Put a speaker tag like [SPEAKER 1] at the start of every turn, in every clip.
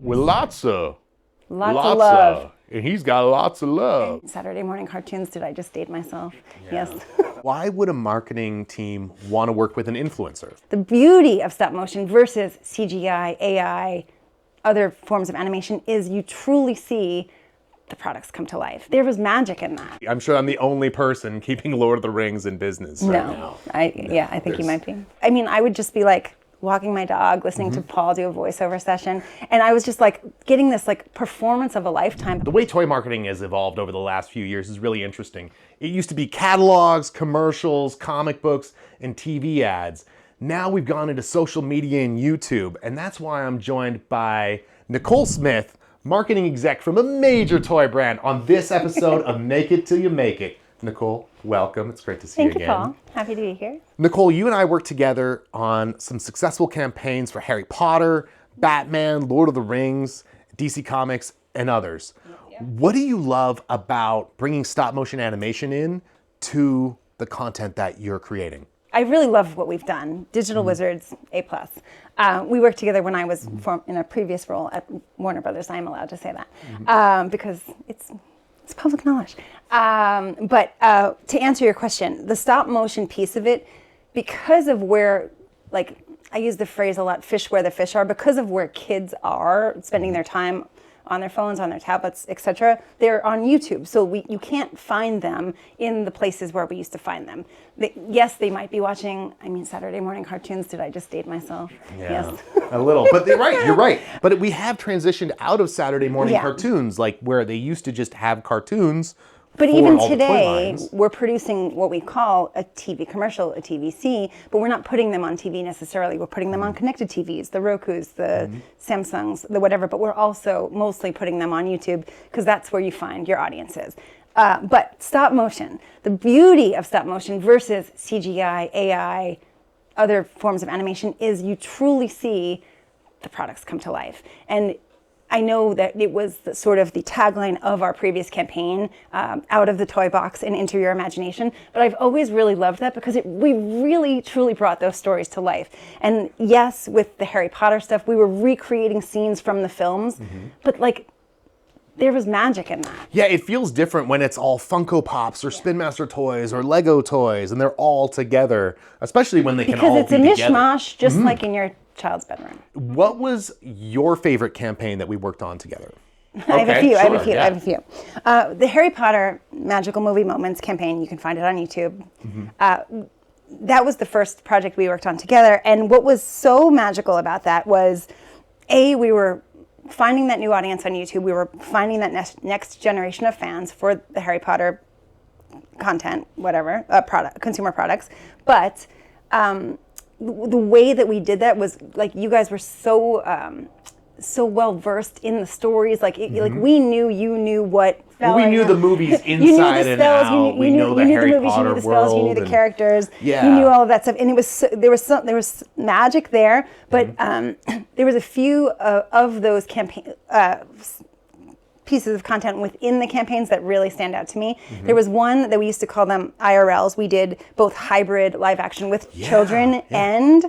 [SPEAKER 1] With lots of
[SPEAKER 2] love.
[SPEAKER 1] and he's got lots of love.
[SPEAKER 2] Saturday morning cartoons, did I just date myself? Yes.
[SPEAKER 1] Why would a marketing team want to work with an influencer?
[SPEAKER 2] The beauty of stop motion versus CGI, AI, other forms of animation is you truly see the products come to life. There was magic in that.
[SPEAKER 1] I'm sure I'm the only person keeping Lord of the Rings in business right now.
[SPEAKER 2] I think you might be. I mean, I would just be like walking my dog, listening to Paul do a voiceover session, and I was just like getting this like performance of a lifetime.
[SPEAKER 1] The way toy marketing has evolved over the last few years is really interesting. It used to be catalogs, commercials, comic books, and TV ads. Now we've gone into social media and YouTube, and that's why I'm joined by Nicole Smith, marketing exec from a major toy brand, on this episode of Make It Till You Make It. Nicole, welcome. It's great to see you again.
[SPEAKER 2] Thank you, Paul. Happy to be here.
[SPEAKER 1] Nicole, you and I worked together on some successful campaigns for Harry Potter, Batman, Lord of the Rings, DC Comics, and others. Yep. What do you love about bringing stop motion animation in to the content that you're creating?
[SPEAKER 2] I really love what we've done. Digital Wizards, A+. We worked together when I was in a previous role at Warner Brothers. I'm allowed to say that because it's public knowledge. But to answer your question, the stop motion piece of it, because of where, like, I use the phrase a lot, fish where the fish are, because of where kids are spending their time on their phones, on their tablets, etc. They're on YouTube, so you can't find them in the places where we used to find them. Yes, they might be watching, Saturday morning cartoons. Did I just date myself?
[SPEAKER 1] Yeah,
[SPEAKER 2] yes.
[SPEAKER 1] A little, but you're right. But we have transitioned out of Saturday morning cartoons, like where they used to just have cartoons.
[SPEAKER 2] But even today, we're producing what we call a TV commercial, a TVC, but we're not putting them on TV necessarily. We're putting them on connected TVs, the Rokus, the Samsungs, the whatever, but we're also mostly putting them on YouTube because that's where you find your audiences. But stop motion, the beauty of stop motion versus CGI, AI, other forms of animation is you truly see the products come to life. And I know that it was sort of the tagline of our previous campaign, out of the toy box and into your imagination. But I've always really loved that because we really, truly brought those stories to life. And yes, with the Harry Potter stuff, we were recreating scenes from the films, but like, there was magic in that.
[SPEAKER 1] Yeah, it feels different when it's all Funko Pops or Spin Master toys or Lego toys, and they're all together, especially when they can all be together.
[SPEAKER 2] Because it's a mishmash, just like in your child's bedroom.
[SPEAKER 1] What was your favorite campaign that we worked on together?
[SPEAKER 2] I have a few. The Harry Potter Magical Movie Moments campaign, you can find it on YouTube. That was the first project we worked on together. And what was so magical about that was, we were finding that new audience on YouTube. We were finding that next generation of fans for the Harry Potter content, whatever, consumer products. But the way that we did that was like you guys were so well versed in the stories. Like we knew you knew what.
[SPEAKER 1] We knew the movies inside and out. We know the Harry Potter world.
[SPEAKER 2] You knew the characters.
[SPEAKER 1] Yeah.
[SPEAKER 2] You knew all of that stuff, and it was there was magic there. But there was a few of those pieces of content within the campaigns that really stand out to me. There was one that we used to call them IRLs. We did both hybrid live action with children and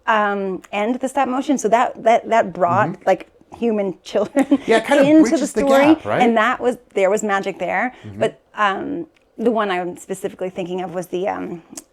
[SPEAKER 2] the stop motion. So that brought like human children into the story,
[SPEAKER 1] the gap, right?
[SPEAKER 2] And there was magic there. But the one I'm specifically thinking of was the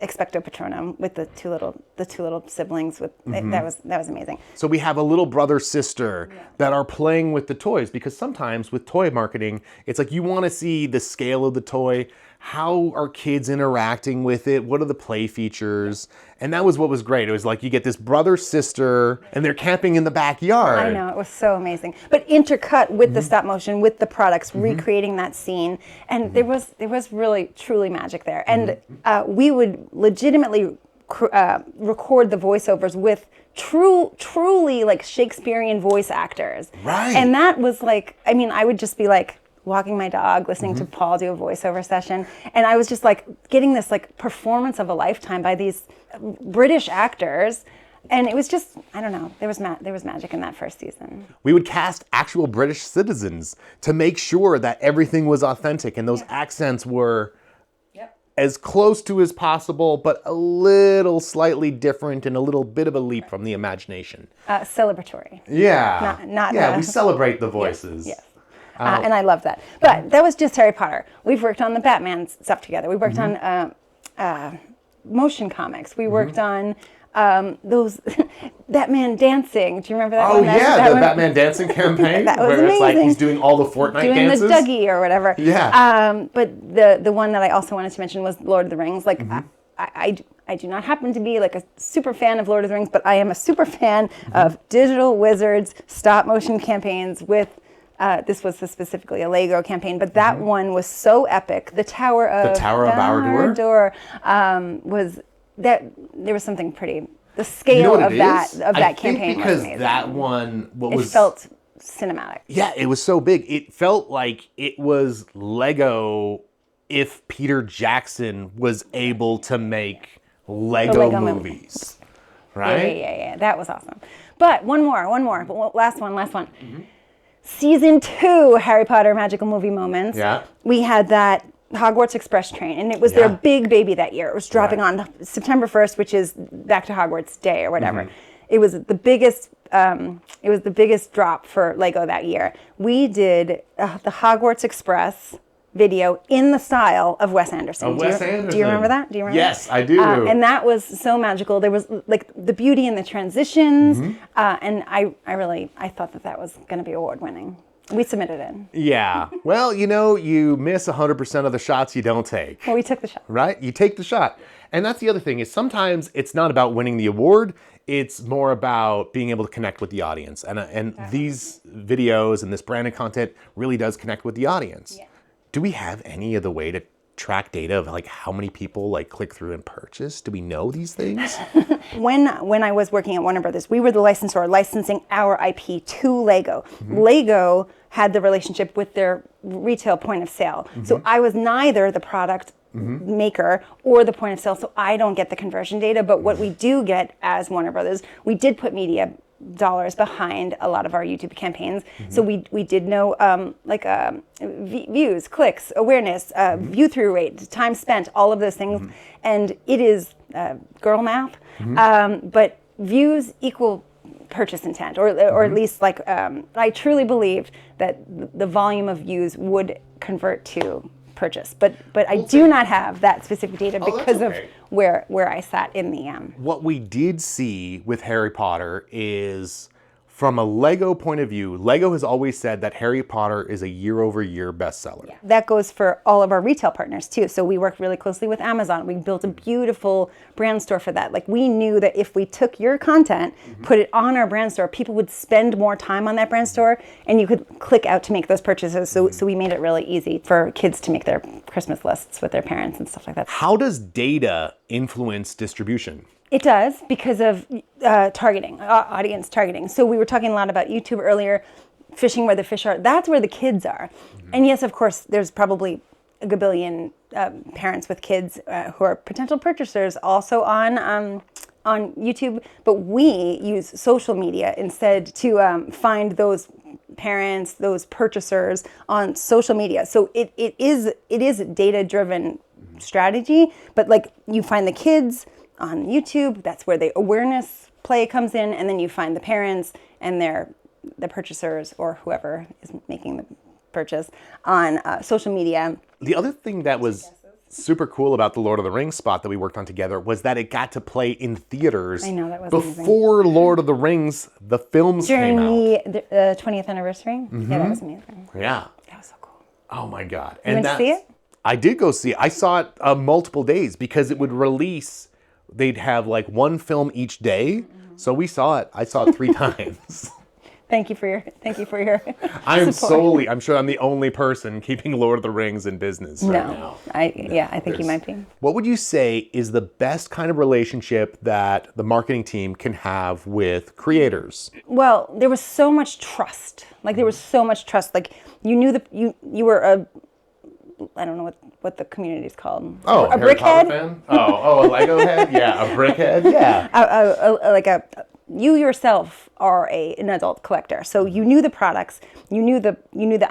[SPEAKER 2] Expecto Patronum with the two little siblings. That was amazing.
[SPEAKER 1] So we have a little brother sister that are playing with the toys, because sometimes with toy marketing, it's like you want to see the scale of the toy. How are kids interacting with it? What are the play features? And that was what was great. It was like you get this brother sister and they're camping in the backyard.
[SPEAKER 2] I know, it was so amazing. But intercut with the stop motion, with the products, recreating that scene. And there was really, truly magic there. And we would legitimately record the voiceovers with truly like Shakespearean voice actors.
[SPEAKER 1] Right.
[SPEAKER 2] And that was like, I would just be like, walking my dog, listening to Paul do a voiceover session. And I was just like getting this like performance of a lifetime by these British actors. And it was just, I don't know, there was magic in that first season.
[SPEAKER 1] We would cast actual British citizens to make sure that everything was authentic and those accents were as close to as possible, but a little slightly different and a little bit of a leap from the imagination.
[SPEAKER 2] Celebratory.
[SPEAKER 1] Yeah.
[SPEAKER 2] Not
[SPEAKER 1] we celebrate the voices.
[SPEAKER 2] Yes. And I love that. But that was just Harry Potter. We've worked on the Batman stuff together. We worked on motion comics. We worked on those Batman dancing. Do you remember that one?
[SPEAKER 1] The Batman dancing campaign.
[SPEAKER 2] That was
[SPEAKER 1] where
[SPEAKER 2] amazing.
[SPEAKER 1] It's like he's doing all the Fortnite dances.
[SPEAKER 2] Doing the Dougie or whatever.
[SPEAKER 1] Yeah.
[SPEAKER 2] But the one that I also wanted to mention was Lord of the Rings. Like, I do not happen to be like a super fan of Lord of the Rings, but I am a super fan of Digital Wizards stop motion campaigns with, this was specifically a Lego campaign, but that one was so epic. The Tower of Barad-dûr was that there was something pretty. The scale of that campaign was amazing.
[SPEAKER 1] That one,
[SPEAKER 2] it felt cinematic.
[SPEAKER 1] Yeah, it was so big. It felt like it was Lego if Peter Jackson was able to make Lego movies. Right?
[SPEAKER 2] Yeah. That was awesome. But one more. But last one. Season 2 Harry Potter Magical Movie Moments.
[SPEAKER 1] Yeah. We
[SPEAKER 2] had that Hogwarts Express train, and it was their big baby that year. It was dropping on September 1st, which is Back to Hogwarts Day or whatever. It was the biggest. It was the biggest drop for Lego that year. We did the Hogwarts Express video in the style of Wes Anderson.
[SPEAKER 1] Do
[SPEAKER 2] you remember that?
[SPEAKER 1] Yes, I do.
[SPEAKER 2] And that was so magical. There was like the beauty in the transitions, and I thought that was going to be award winning. We submitted it.
[SPEAKER 1] Yeah. Well, you miss 100% of the shots you don't take.
[SPEAKER 2] Well, we took the shot.
[SPEAKER 1] Right? You take the shot. And that's the other thing is sometimes it's not about winning the award. It's more about being able to connect with the audience. And these videos and this branded content really does connect with the audience. Yeah. Do we have any other way to track data of like how many people like click through and purchase? Do we know these things?
[SPEAKER 2] When I was working at Warner Brothers, we were the licensor licensing our IP to Lego. Lego had the relationship with their retail point of sale. So I was neither the product maker or the point of sale, so I don't get the conversion data. But what we do get as Warner Brothers, we did put media dollars behind a lot of our YouTube campaigns. So we did know views, clicks, awareness, view through rate, time spent, all of those things. And it is girl math, but views equal purchase intent, or at least like I truly believed that the volume of views would convert to purchase, but I do not have that specific data because of where I sat in the
[SPEAKER 1] What we did see with Harry Potter is, from a Lego point of view, Lego has always said that Harry Potter is a year-over-year bestseller.
[SPEAKER 2] Yeah. That goes for all of our retail partners too. So we worked really closely with Amazon. We built a beautiful brand store for that. Like, we knew that if we took your content, put it on our brand store, people would spend more time on that brand store, and you could click out to make those purchases. So we made it really easy for kids to make their Christmas lists with their parents and stuff like that.
[SPEAKER 1] How does data influence distribution?
[SPEAKER 2] It does, because of targeting, audience targeting. So we were talking a lot about YouTube earlier, fishing where the fish are. That's where the kids are. And yes, of course, there's probably a gabillion parents with kids who are potential purchasers also on YouTube. But we use social media instead to find those parents, those purchasers on social media. So it is data-driven strategy. But like, you find the kids on YouTube, that's where the awareness play comes in, and then you find the parents and the purchasers or whoever is making the purchase on social media.
[SPEAKER 1] The other thing that was super cool about the Lord of the Rings spot that we worked on together was that it got to play in theaters.
[SPEAKER 2] I know, that was
[SPEAKER 1] before
[SPEAKER 2] amazing.
[SPEAKER 1] Lord of the Rings, the films came out.
[SPEAKER 2] During the 20th anniversary? Yeah, that was amazing.
[SPEAKER 1] Yeah.
[SPEAKER 2] That was so cool.
[SPEAKER 1] Oh my God.
[SPEAKER 2] You went to see it?
[SPEAKER 1] I did go see it. I saw it multiple days because it would release. They'd have like one film each day. So we saw it. I saw it 3 times.
[SPEAKER 2] Thank you for your
[SPEAKER 1] I'm
[SPEAKER 2] support.
[SPEAKER 1] I'm sure I'm the only person keeping Lord of the Rings in business right now.
[SPEAKER 2] I think you might be.
[SPEAKER 1] What would you say is the best kind of relationship that the marketing team can have with creators?
[SPEAKER 2] Well, there was so much trust. Like, there was so much trust. Like, you knew you were a, I don't know what the community is called.
[SPEAKER 1] Oh,
[SPEAKER 2] a
[SPEAKER 1] Harry
[SPEAKER 2] brickhead?
[SPEAKER 1] Potter fan? A Lego head? Yeah, a brickhead. Yeah.
[SPEAKER 2] You yourself are an adult collector, so you knew the products, you knew the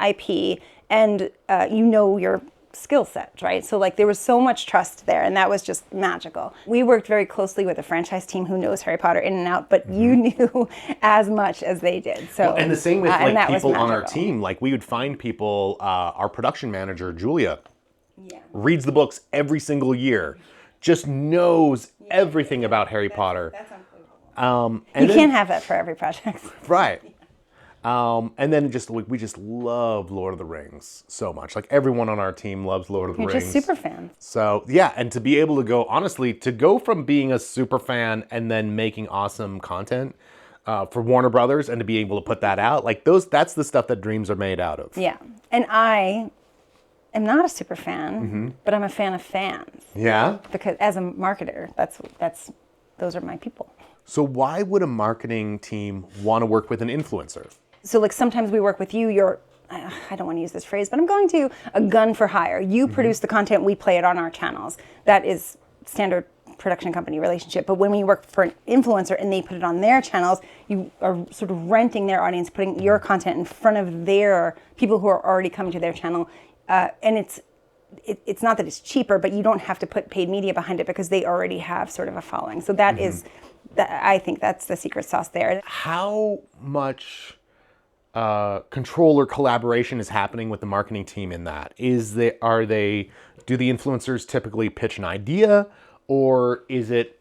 [SPEAKER 2] IP, and you know your skill set, right? So like there was so much trust there, and that was just magical. We worked very closely with a franchise team who knows Harry Potter in and out, but you knew as much as they did. So
[SPEAKER 1] and the same with like people on our
[SPEAKER 2] magical.
[SPEAKER 1] team. Like we would find people, our production manager, Julia, reads the books every single year, just knows everything about Harry Potter.
[SPEAKER 2] That's unbelievable. You can't have that for every project.
[SPEAKER 1] Right. And then we just love Lord of the Rings so much. Like everyone on our team loves Lord of the Rings.
[SPEAKER 2] You're just super fans.
[SPEAKER 1] So yeah, and to be able to go, honestly, to go from being a super fan and then making awesome content for Warner Brothers and to be able to put that out, like that's the stuff that dreams are made out of.
[SPEAKER 2] Yeah. And I am not a super fan, but I'm a fan of fans.
[SPEAKER 1] Yeah?
[SPEAKER 2] Because as a marketer, those are my people.
[SPEAKER 1] So why would a marketing team want to work with an influencer?
[SPEAKER 2] So like sometimes we work with you, I don't want to use this phrase, but I'm going to a gun for hire. You produce the content, we play it on our channels. That is standard production company relationship. But when we work for an influencer and they put it on their channels, you are sort of renting their audience, putting your content in front of their people who are already coming to their channel. And it's not that it's cheaper, but you don't have to put paid media behind it because they already have sort of a following. So that is, I think that's the secret sauce there.
[SPEAKER 1] How much control or collaboration is happening with the marketing team in that? Do the influencers typically pitch an idea, or is it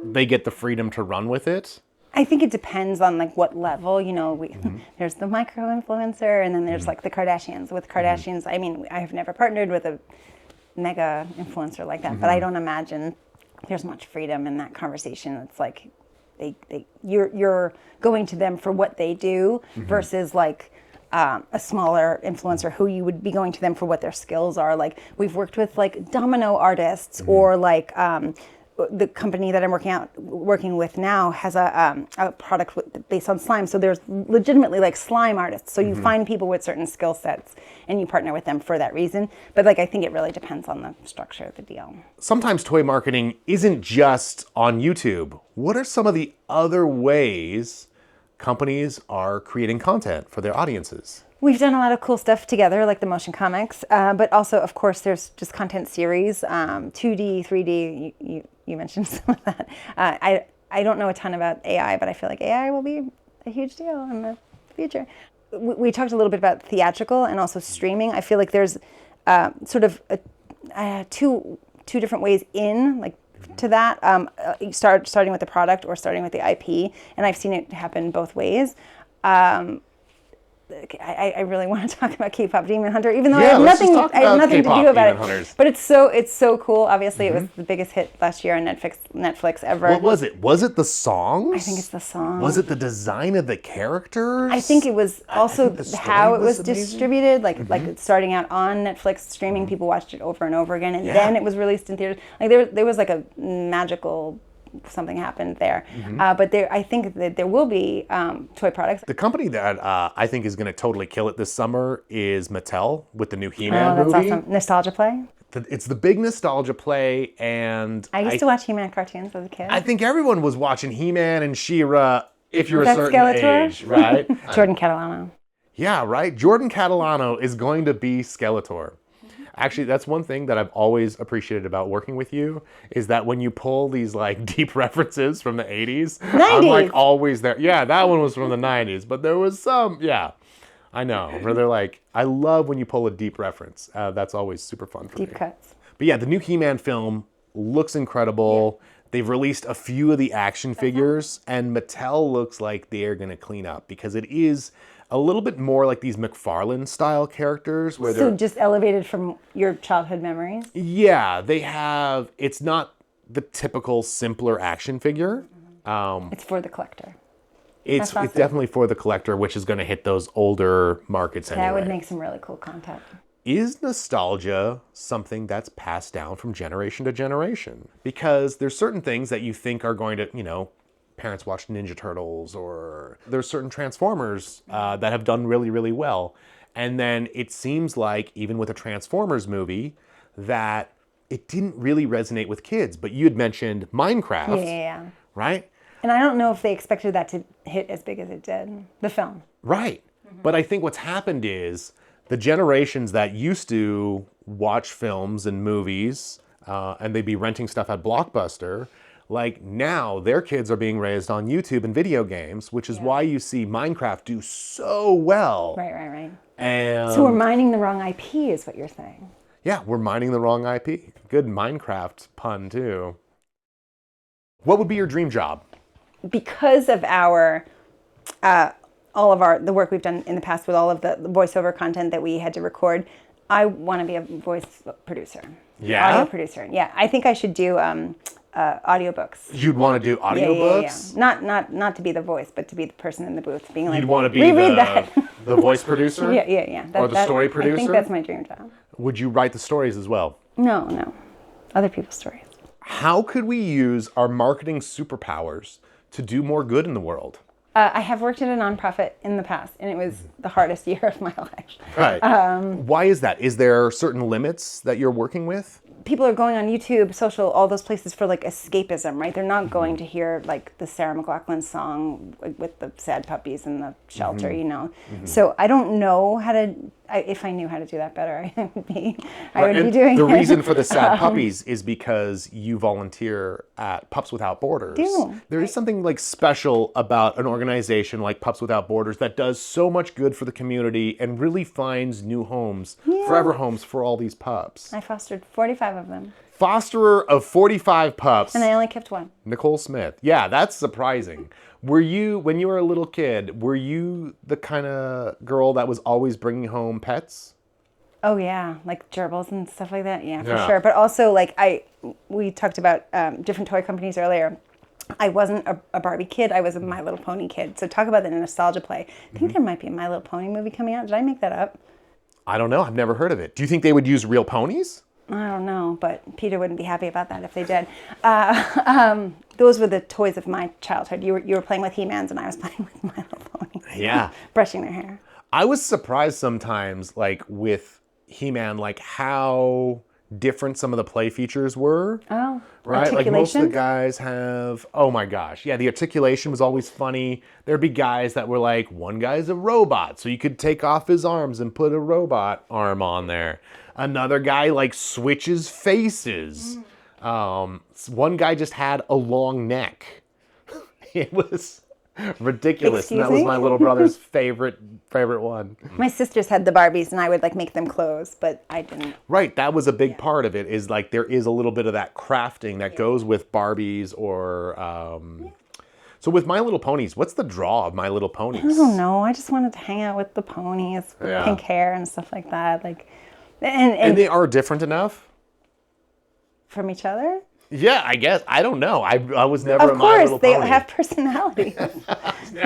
[SPEAKER 1] they get the freedom to run with it?
[SPEAKER 2] I think it depends on like what level, there's the micro influencer and then there's like the Kardashians. With Kardashians, I mean, I have never partnered with a mega influencer like that, but I don't imagine there's much freedom in that conversation. It's like you're going to them for what they do versus like a smaller influencer who you would be going to them for what their skills are. Like we've worked with like domino artists or like the company that I'm working with now has a product based on slime. So there's legitimately like slime artists. So you find people with certain skill sets and you partner with them for that reason. But like I think it really depends on the structure of the deal.
[SPEAKER 1] Sometimes toy marketing isn't just on YouTube. What are some of the other ways companies are creating content for their audiences?
[SPEAKER 2] We've done a lot of cool stuff together, like the motion comics, but also, of course, there's just content series, 2D, 3D. You mentioned some of that. I don't know a ton about AI, but I feel like AI will be a huge deal in the future. We talked a little bit about theatrical and also streaming. I feel like there's sort of two different ways in, like to that, starting with the product or starting with the IP, and I've seen it happen both ways. I really want to talk about K-pop Demon Hunter, even though I have nothing to do about it. Hunters. But it's so cool. Obviously, it was the biggest hit last year on Netflix ever.
[SPEAKER 1] What was it? Was it the songs?
[SPEAKER 2] I think it's the songs.
[SPEAKER 1] Was it the design of the characters?
[SPEAKER 2] I think it was also how it was distributed. Like starting out on Netflix streaming, people watched it over and over again, and then it was released in theaters. Like there was like a magical. Something happened there. But I think that there will be toy products.
[SPEAKER 1] The company that I think is going to totally kill it this summer is Mattel with the new He-Man
[SPEAKER 2] movie.
[SPEAKER 1] That's
[SPEAKER 2] awesome. Nostalgia play?
[SPEAKER 1] It's the big nostalgia play, and
[SPEAKER 2] I used to watch He-Man cartoons as a kid.
[SPEAKER 1] I think everyone was watching He-Man and She-Ra if you're a certain age, right?
[SPEAKER 2] Jordan Catalano.
[SPEAKER 1] Yeah, right? Jordan Catalano is going to be Skeletor. Actually, that's one thing that I've always appreciated about working with you is that when you pull these like deep references from the 80s,
[SPEAKER 2] 90s.
[SPEAKER 1] I'm like always there. Yeah, that one was from the 90s, but there was some, I know, where they're like, I love when you pull a deep reference. That's always super fun for me.
[SPEAKER 2] Deep cuts.
[SPEAKER 1] But yeah, the new He-Man film looks incredible. Yeah. They've released a few of the action figures, and Mattel looks like they're going to clean up because it is a little bit more like these McFarlane style characters. Where
[SPEAKER 2] so just elevated from your childhood memories?
[SPEAKER 1] Yeah, they have, it's not the typical simpler action figure.
[SPEAKER 2] It's for the collector.
[SPEAKER 1] It's definitely for the collector, which is going to hit those older markets anyway.
[SPEAKER 2] That would make some really cool content.
[SPEAKER 1] Is nostalgia something that's passed down from generation to generation? Because there's certain things that you think are going to, parents watch Ninja Turtles, or there's certain Transformers that have done really, really well. And then it seems like, even with a Transformers movie, that it didn't really resonate with kids. But you had mentioned Minecraft,
[SPEAKER 2] yeah.
[SPEAKER 1] Right?
[SPEAKER 2] And I don't know if they expected that to hit as big as it did, the film.
[SPEAKER 1] Right. But I think what's happened is the generations that used to watch films and movies, and they'd be renting stuff at Blockbuster. Like now, their kids are being raised on YouTube and video games, which is why you see Minecraft do so well.
[SPEAKER 2] Right.
[SPEAKER 1] And
[SPEAKER 2] So we're mining the wrong IP, is what you're saying.
[SPEAKER 1] yeah, we're mining the wrong IP. Good Minecraft pun too. What would be your dream job?
[SPEAKER 2] Because of our all of the work we've done in the past with all of the voiceover content that we had to record, I want to be a voice producer.
[SPEAKER 1] Yeah?
[SPEAKER 2] Audio producer. Yeah, I think I should do audiobooks.
[SPEAKER 1] You'd want to do audiobooks?
[SPEAKER 2] Yeah. Not to be the voice, but to be the person in the booth, being like,
[SPEAKER 1] You'd want to be
[SPEAKER 2] reread that.
[SPEAKER 1] the voice producer?
[SPEAKER 2] Yeah.
[SPEAKER 1] Or the story producer?
[SPEAKER 2] I think that's my dream job.
[SPEAKER 1] Would you write the stories as well?
[SPEAKER 2] No. Other people's stories.
[SPEAKER 1] How could we use our marketing superpowers to do more good in the world?
[SPEAKER 2] I have worked at a nonprofit in the past, and it was the hardest year of my life.
[SPEAKER 1] Right. Why is that? Is there certain limits that you're working with?
[SPEAKER 2] People are going on YouTube, social, all those places for like escapism, right? They're not going to hear like the Sarah McLachlan song with the sad puppies in the shelter, you know? So I don't know how to, if I knew how to do that better, I would be doing
[SPEAKER 1] the
[SPEAKER 2] it.
[SPEAKER 1] reason for the sad puppies is because you volunteer at Pups Without Borders. There is something like special about an organization like Pups Without Borders that does so much good for the community and really finds new homes, forever homes for all these pups.
[SPEAKER 2] I fostered 45 of them.
[SPEAKER 1] Fosterer of 45 pups.
[SPEAKER 2] And I only kept one.
[SPEAKER 1] Nicole Smith. Yeah, that's surprising. Were you, when you were a little kid, were you the kind of girl that was always bringing home pets?
[SPEAKER 2] Oh yeah, like gerbils and stuff like that. Yeah, for sure. But also like we talked about different toy companies earlier. I wasn't a Barbie kid. I was a My Little Pony kid. So talk about the nostalgia play. I think there might be a My Little Pony movie coming out. Did I make that up?
[SPEAKER 1] I don't know. I've never heard of it. Do you think they would use real ponies?
[SPEAKER 2] I don't know, but Peter wouldn't be happy about that if they did. Those were the toys of my childhood. You were playing with He-Mans and I was playing with My Little Ponies.
[SPEAKER 1] Yeah.
[SPEAKER 2] Brushing their hair.
[SPEAKER 1] I was surprised sometimes, like with He-Man, like how different some of the play features were.
[SPEAKER 2] Oh,
[SPEAKER 1] right? Like most of the guys have, oh my gosh. Yeah, the articulation was always funny. There'd be guys that were like, one guy's a robot, so you could take off his arms and put a robot arm on there. Another guy like switches faces. One guy just had a long neck. It was ridiculous. And that was my little brother's favorite one.
[SPEAKER 2] My sisters had the Barbies and I would like make them clothes, but I didn't.
[SPEAKER 1] Right, that was a big part of it, is like there is a little bit of that crafting that goes with Barbies or so with My Little Ponies, what's the draw of My Little Ponies?
[SPEAKER 2] I don't know. I just wanted to hang out with the ponies with pink hair and stuff like that. Like and
[SPEAKER 1] they are different enough?
[SPEAKER 2] From each other?
[SPEAKER 1] Yeah, I guess. I don't know. I was never a My Little
[SPEAKER 2] Pony. Of course,
[SPEAKER 1] they
[SPEAKER 2] have personalities.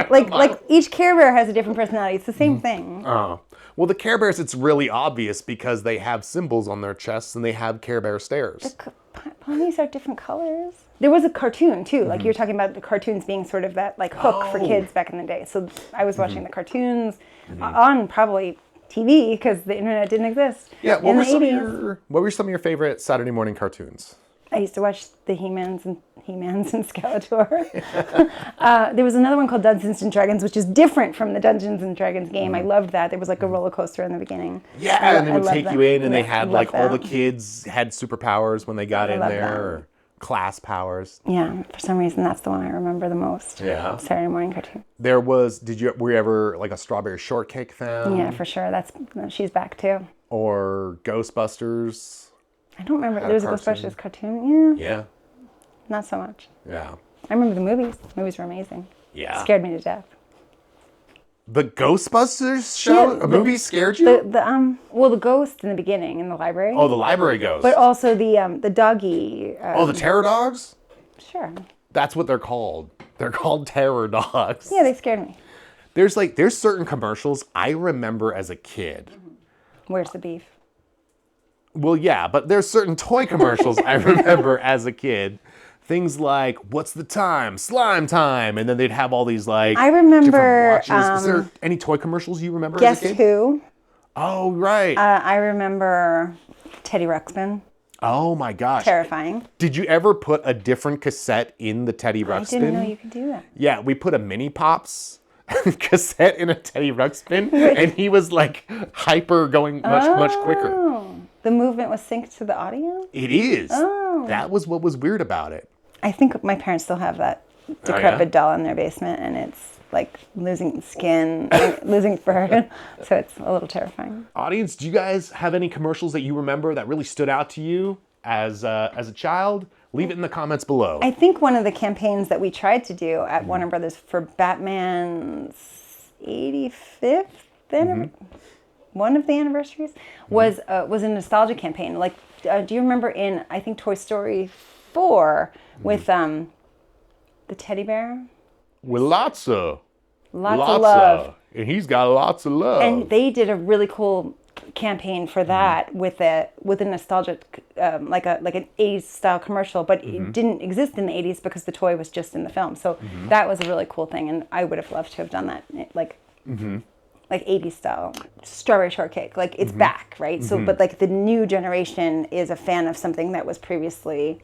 [SPEAKER 2] like each Care Bear has a different personality. It's the same thing.
[SPEAKER 1] Oh. Well, the Care Bears, it's really obvious because they have symbols on their chests and they have Care Bear stairs.
[SPEAKER 2] The ponies are different colors. There was a cartoon too. Like you were talking about the cartoons being sort of that like hook for kids back in the day. So I was watching the cartoons on probably TV because the internet didn't exist.
[SPEAKER 1] Yeah. What were some of your favorite Saturday morning cartoons?
[SPEAKER 2] I used to watch the He-Mans and Skeletor. There was another one called Dungeons and Dragons, which is different from the Dungeons and Dragons game. I loved that. There was like a roller coaster in the beginning.
[SPEAKER 1] Yeah, and they would take you in, and they had like all the kids had superpowers when they got in there, or class powers.
[SPEAKER 2] Yeah, for some reason that's the one I remember the most.
[SPEAKER 1] Yeah,
[SPEAKER 2] Saturday morning cartoon.
[SPEAKER 1] There was. Were you ever like a Strawberry Shortcake fan?
[SPEAKER 2] Yeah, for sure. She's back too.
[SPEAKER 1] Or Ghostbusters.
[SPEAKER 2] I don't remember. There was a Ghostbusters cartoon.
[SPEAKER 1] Yeah.
[SPEAKER 2] Not so much.
[SPEAKER 1] Yeah.
[SPEAKER 2] I remember the movies. The movies were amazing.
[SPEAKER 1] Yeah.
[SPEAKER 2] Scared me to death.
[SPEAKER 1] The Ghostbusters show? A movie scared you?
[SPEAKER 2] The ghost in the beginning in the library.
[SPEAKER 1] Oh, the library ghost.
[SPEAKER 2] But also the doggy.
[SPEAKER 1] The terror dogs?
[SPEAKER 2] Sure.
[SPEAKER 1] That's what they're called. They're called terror dogs.
[SPEAKER 2] Yeah, they scared me.
[SPEAKER 1] There's certain commercials I remember as a kid.
[SPEAKER 2] Where's the beef?
[SPEAKER 1] Well, yeah, but there's certain toy commercials I remember as a kid. Things like, what's the time? Slime time. And then they'd have all these like
[SPEAKER 2] I remember
[SPEAKER 1] different watches. Is there any toy commercials you remember
[SPEAKER 2] Guess
[SPEAKER 1] as a kid?
[SPEAKER 2] Who?
[SPEAKER 1] Oh, right.
[SPEAKER 2] I remember Teddy Ruxpin.
[SPEAKER 1] Oh my gosh.
[SPEAKER 2] Terrifying.
[SPEAKER 1] Did you ever put a different cassette in the Teddy Ruxpin?
[SPEAKER 2] I didn't know you could do that.
[SPEAKER 1] Yeah, we put a Mini Pops cassette in a Teddy Ruxpin, and he was like hyper going much quicker.
[SPEAKER 2] The movement was synced to the audio?
[SPEAKER 1] It is.
[SPEAKER 2] Oh.
[SPEAKER 1] That was what was weird about it.
[SPEAKER 2] I think my parents still have that decrepit doll in their basement, and it's like losing skin, losing fur. So it's a little terrifying.
[SPEAKER 1] Audience, do you guys have any commercials that you remember that really stood out to you as a child? Leave it in the comments below.
[SPEAKER 2] I think one of the campaigns that we tried to do at Warner Brothers for Batman's 85th one of the anniversaries was a nostalgia campaign. Like, do you remember in, I think, Toy Story 4 with the teddy bear?
[SPEAKER 1] With lots of
[SPEAKER 2] love.
[SPEAKER 1] And he's got lots of love.
[SPEAKER 2] And they did a really cool campaign for that with a nostalgic like an 80s style commercial, but it didn't exist in the 80s because the toy was just in the film. So that was a really cool thing, and I would have loved to have done that, like 80s style strawberry shortcake. Like, it's back, right? So but like the new generation is a fan of something that was previously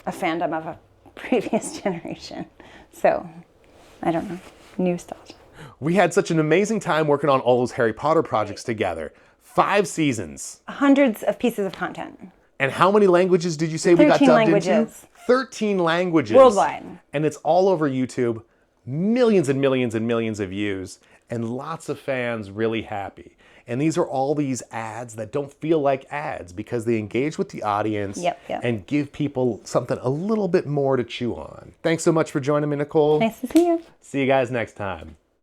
[SPEAKER 2] a fandom of a previous generation. So I don't know, nostalgia.
[SPEAKER 1] We had such an amazing time working on all those Harry Potter projects together. 5 seasons.
[SPEAKER 2] Hundreds of pieces of content.
[SPEAKER 1] And how many languages did you say we got dubbed
[SPEAKER 2] 13 languages.
[SPEAKER 1] into? 13 languages.
[SPEAKER 2] Worldwide.
[SPEAKER 1] And it's all over YouTube. Millions and millions and millions of views. And lots of fans really happy. And these are all these ads that don't feel like ads because they engage with the audience and give people something a little bit more to chew on. Thanks so much for joining me, Nicole.
[SPEAKER 2] Nice to see you.
[SPEAKER 1] See you guys next time.